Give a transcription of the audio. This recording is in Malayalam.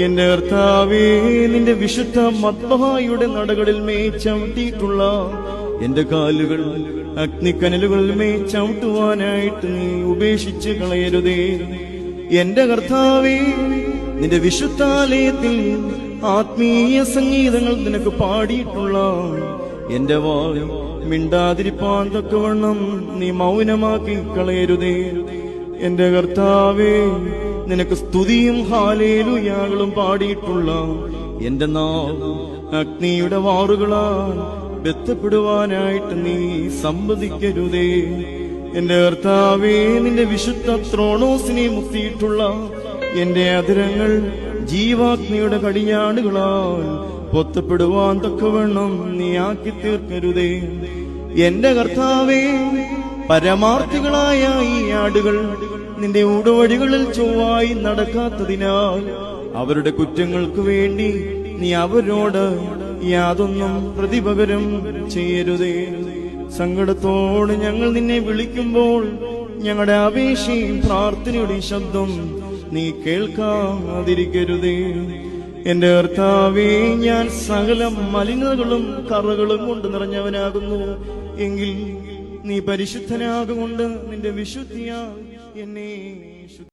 എന്റെ കർത്താവേ, നിന്റെ വിശുദ്ധ മദ്ബഹായുടെ നടകളിൽ ചവിട്ടിയിട്ടുള്ള എന്റെ കാലുകൾ അഗ്നിക്കനലുകളിൽ ചവിട്ടുവാനായിട്ട് നീ ഉപേക്ഷിച്ച് കളയരുതേ. എന്റെ കർത്താവേ, നിന്റെ വിശുദ്ധാലയത്തിൽ ആത്മീയ സംഗീതങ്ങൾ നിനക്ക് പാടിയിട്ടുള്ള എന്റെ വായ മിണ്ടാതിരിപ്പാൻ തക്കവണ്ണം നീ മൗനമാക്കി കളയരുതേ. എന്റെ കർത്താവേ, നിനക്ക് സ്തുതിയും ഹല്ലേലൂയകളും പാടിയിട്ടുള്ള എന്റെ നാവ് അഗ്നിയുടെ വാറുകളാൽ ബന്ധപ്പെടുവാനായിട്ട് നീ സമ്മതിക്കരുതേ. എന്റെ കർത്താവേ, നിന്റെ വിശുദ്ധ ത്രോണോസിനെ മുത്തിയിട്ടുള്ള എന്റെ അധരങ്ങൾ ജീവാഗ്നിയുടെ കടിഞ്ഞാടുകളാൽ പൊത്തപ്പെടുവാൻ തക്കവണ്ണം നീ ആക്കി തീർക്കരുതേ. എന്റെ കർത്താവേ, പരമാർത്ഥികളായ ഈ ആടുകൾ നിന്റെ ഊടുവഴികളിൽ ചൊവ്വായി നടക്കാത്തതിനാൽ അവരുടെ കുറ്റങ്ങൾക്ക് വേണ്ടി നീ അവരോട് യാതൊന്നും പ്രതിപകരം ചെയ്യരുതേ. സങ്കടത്തോട് ഞങ്ങൾ നിന്നെ വിളിക്കുമ്പോൾ ഞങ്ങളുടെ അപേക്ഷയും പ്രാർത്ഥനയുടെ ശബ്ദം നീ കേൾക്കാതിരിക്കരുതേ. എന്റെ കർത്താവേ, ഞാൻ സകല മലിനതകളും കറകളും കൊണ്ട് നിറഞ്ഞവനാകുന്നു. എങ്കിൽ നീ പരിശുദ്ധനാകൊണ്ട് നിന്റെ വിശുദ്ധിയാൽ എന്നെ